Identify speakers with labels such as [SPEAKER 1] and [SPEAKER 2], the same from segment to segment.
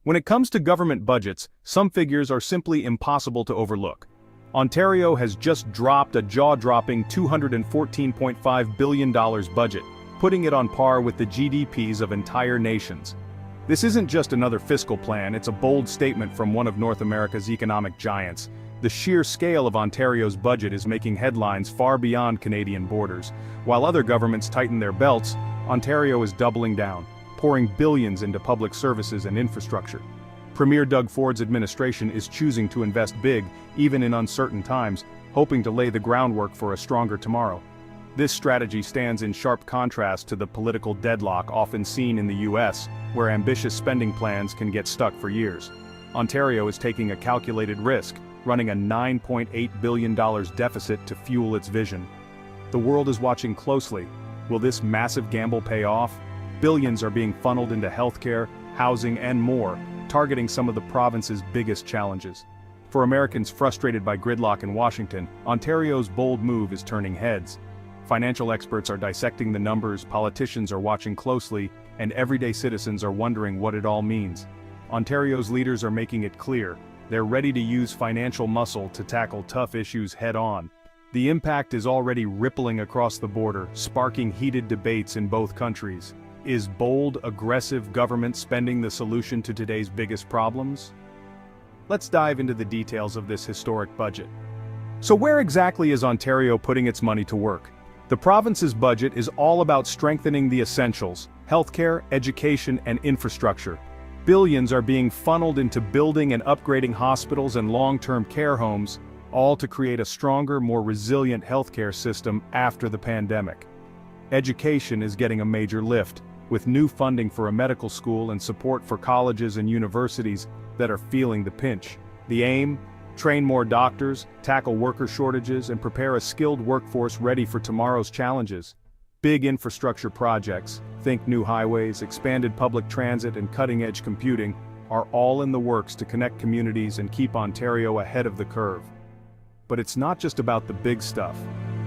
[SPEAKER 1] When it comes to government budgets, some figures are simply impossible to overlook. Ontario has just dropped a jaw-dropping $214.5 billion budget, putting it on par with the GDPs of entire nations. This isn't just another fiscal plan, it's a bold statement from one of North America's economic giants. The sheer scale of Ontario's budget is making headlines far beyond Canadian borders. While other governments tighten their belts, Ontario is doubling down, pouring billions into public services and infrastructure. Premier Doug Ford's administration is choosing to invest big, even in uncertain times, hoping to lay the groundwork for a stronger tomorrow. This strategy stands in sharp contrast to the political deadlock often seen in the US, where ambitious spending plans can get stuck for years. Ontario is taking a calculated risk, running a $9.8 billion deficit to fuel its vision. The world is watching closely. Will this massive gamble pay off? Billions are being funneled into healthcare, housing, and more, targeting some of the province's biggest challenges. For Americans frustrated by gridlock in Washington, Ontario's bold move is turning heads. Financial experts are dissecting the numbers, politicians are watching closely, and everyday citizens are wondering what it all means. Ontario's leaders are making it clear, they're ready to use financial muscle to tackle tough issues head-on. The impact is already rippling across the border, sparking heated debates in both countries. Is bold, aggressive government spending the solution to today's biggest problems? Let's dive into the details of this historic budget. So where exactly is Ontario putting its money to work? The province's budget is all about strengthening the essentials: healthcare, education, and infrastructure. Billions are being funneled into building and upgrading hospitals and long-term care homes, all to create a stronger, more resilient healthcare system after the pandemic. Education is getting a major lift, with new funding for a medical school and support for colleges and universities that are feeling the pinch. The aim? Train more doctors, tackle worker shortages, and prepare a skilled workforce ready for tomorrow's challenges. Big infrastructure projects, think new highways, expanded public transit, and cutting-edge computing, are all in the works to connect communities and keep Ontario ahead of the curve. But it's not just about the big stuff.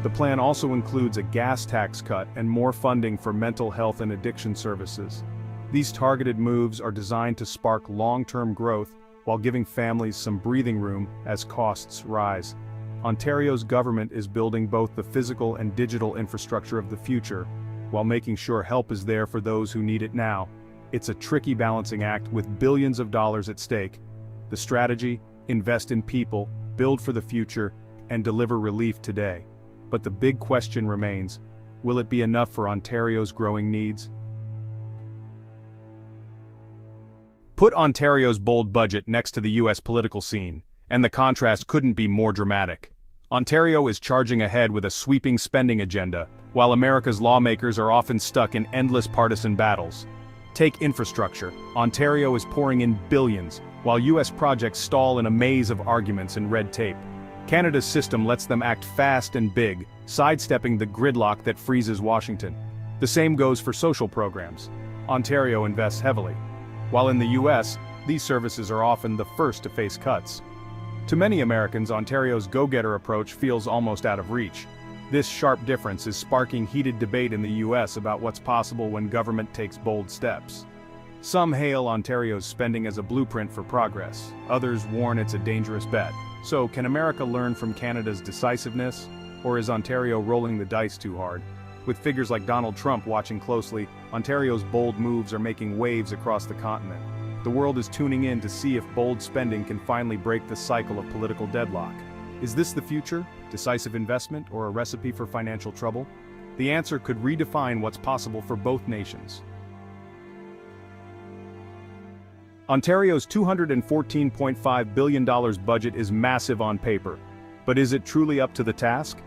[SPEAKER 1] The plan also includes a gas tax cut and more funding for mental health and addiction services. These targeted moves are designed to spark long-term growth while giving families some breathing room as costs rise. Ontario's government is building both the physical and digital infrastructure of the future, while making sure help is there for those who need it now. It's a tricky balancing act with billions of dollars at stake. The strategy: invest in people, build for the future, and deliver relief today. But the big question remains: will it be enough for Ontario's growing needs? Put Ontario's bold budget next to the US political scene, and the contrast couldn't be more dramatic. Ontario is charging ahead with a sweeping spending agenda, while America's lawmakers are often stuck in endless partisan battles. Take infrastructure. Ontario is pouring in billions, while US projects stall in a maze of arguments and red tape. Canada's system lets them act fast and big, sidestepping the gridlock that freezes Washington. The same goes for social programs. Ontario invests heavily. While in the US, these services are often the first to face cuts. To many Americans, Ontario's go-getter approach feels almost out of reach. This sharp difference is sparking heated debate in the US about what's possible when government takes bold steps. Some hail Ontario's spending as a blueprint for progress, others warn it's a dangerous bet. So, can America learn from Canada's decisiveness, or is Ontario rolling the dice too hard? With figures like Donald Trump watching closely, Ontario's bold moves are making waves across the continent. The world is tuning in to see if bold spending can finally break the cycle of political deadlock. Is this the future? Decisive investment, or a recipe for financial trouble? The answer could redefine what's possible for both nations. Ontario's $214.5 billion budget is massive on paper. But is it truly up to the task?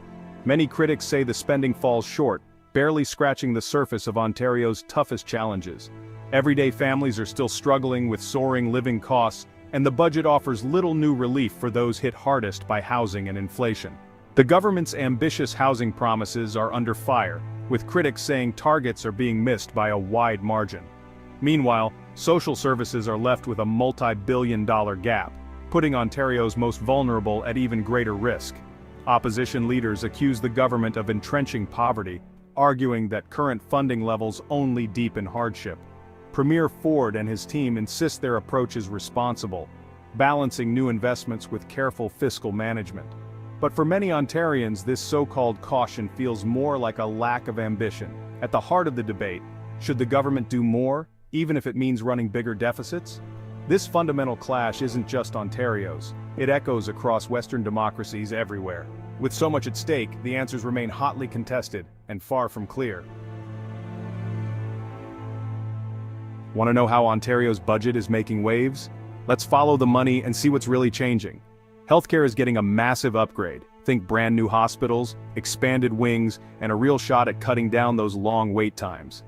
[SPEAKER 1] Many critics say the spending falls short, barely scratching the surface of Ontario's toughest challenges. Everyday families are still struggling with soaring living costs, and the budget offers little new relief for those hit hardest by housing and inflation. The government's ambitious housing promises are under fire, with critics saying targets are being missed by a wide margin. Meanwhile, social services are left with a multi-billion-dollar gap, putting Ontario's most vulnerable at even greater risk. Opposition leaders accuse the government of entrenching poverty, arguing that current funding levels only deepen hardship. Premier Ford and his team insist their approach is responsible, balancing new investments with careful fiscal management. But for many Ontarians, this so-called caution feels more like a lack of ambition. At the heart of the debate, should the government do more, even if it means running bigger deficits? This fundamental clash isn't just Ontario's. It echoes across Western democracies everywhere. With so much at stake, the answers remain hotly contested and far from clear. Want to know how Ontario's budget is making waves? Let's follow the money and see what's really changing. Healthcare is getting a massive upgrade. Think brand new hospitals, expanded wings, and a real shot at cutting down those long wait times.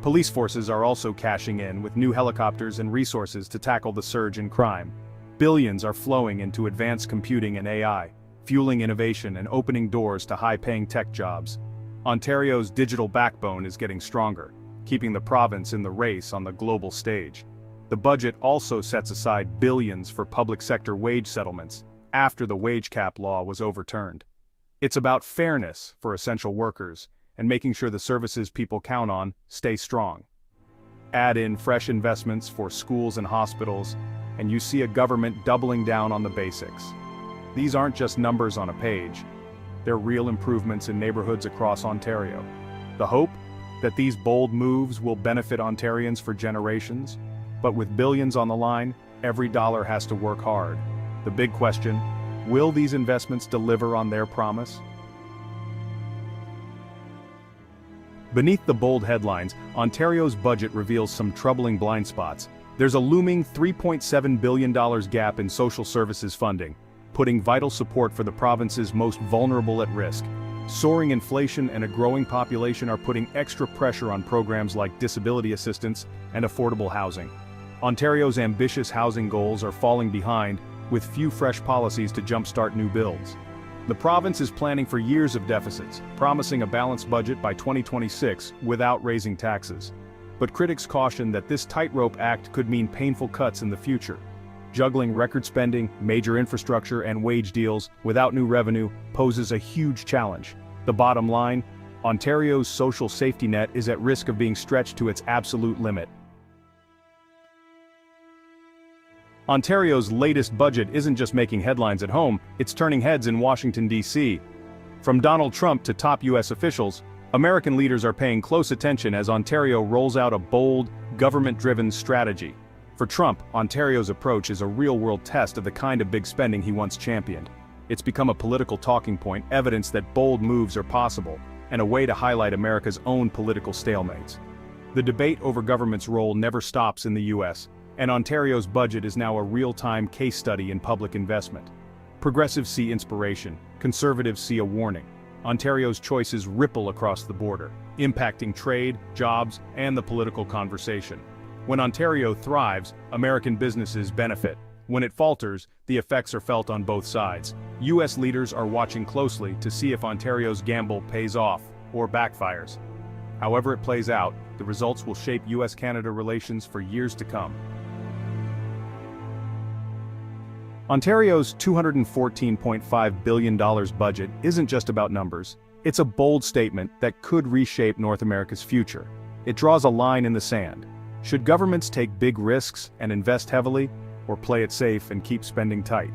[SPEAKER 1] Police forces are also cashing in with new helicopters and resources to tackle the surge in crime. Billions are flowing into advanced computing and AI, fueling innovation and opening doors to high-paying tech jobs. Ontario's digital backbone is getting stronger, keeping the province in the race on the global stage. The budget also sets aside billions for public sector wage settlements after the wage cap law was overturned. It's about fairness for essential workers and making sure the services people count on stay strong. Add in fresh investments for schools and hospitals, and you see a government doubling down on the basics. These aren't just numbers on a page. They're real improvements in neighborhoods across Ontario. The hope? That these bold moves will benefit Ontarians for generations. But with billions on the line, every dollar has to work hard. The big question, will these investments deliver on their promise? Beneath the bold headlines, Ontario's budget reveals some troubling blind spots. There's a looming $3.7 billion gap in social services funding, putting vital support for the province's most vulnerable at risk. Soaring inflation and a growing population are putting extra pressure on programs like disability assistance and affordable housing. Ontario's ambitious housing goals are falling behind, with few fresh policies to jumpstart new builds. The province is planning for years of deficits, promising a balanced budget by 2026 without raising taxes. But critics caution that this tightrope act could mean painful cuts in the future. Juggling record spending, major infrastructure, and wage deals without new revenue poses a huge challenge. The bottom line, Ontario's social safety net is at risk of being stretched to its absolute limit. Ontario's latest budget isn't just making headlines at home, it's turning heads in Washington, D.C. From Donald Trump to top U.S. officials, American leaders are paying close attention as Ontario rolls out a bold, government-driven strategy. For Trump, Ontario's approach is a real-world test of the kind of big spending he once championed. It's become a political talking point, evidence that bold moves are possible, and a way to highlight America's own political stalemates. The debate over government's role never stops in the U.S., and Ontario's budget is now a real-time case study in public investment. Progressives see inspiration, conservatives see a warning. Ontario's choices ripple across the border, impacting trade, jobs, and the political conversation. When Ontario thrives, American businesses benefit. When it falters, the effects are felt on both sides. U.S. leaders are watching closely to see if Ontario's gamble pays off or backfires. However it plays out, the results will shape U.S.-Canada relations for years to come. Ontario's $214.5 billion budget isn't just about numbers. It's a bold statement that could reshape North America's future. It draws a line in the sand. Should governments take big risks and invest heavily, or play it safe and keep spending tight?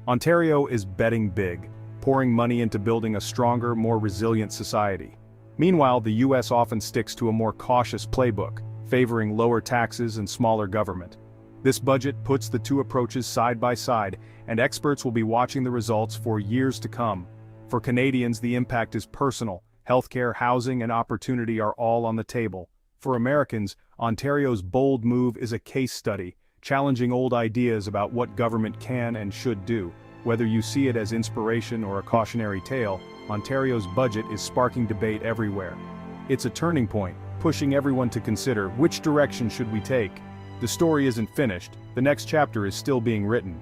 [SPEAKER 1] Ontario is betting big, pouring money into building a stronger, more resilient society. Meanwhile, the U.S. often sticks to a more cautious playbook, favoring lower taxes and smaller government. This budget puts the two approaches side by side, and experts will be watching the results for years to come. For Canadians, the impact is personal. Healthcare, housing, and opportunity are all on the table. For Americans, Ontario's bold move is a case study, challenging old ideas about what government can and should do. Whether you see it as inspiration or a cautionary tale, Ontario's budget is sparking debate everywhere. It's a turning point, pushing everyone to consider which direction should we take. The story isn't finished, the next chapter is still being written.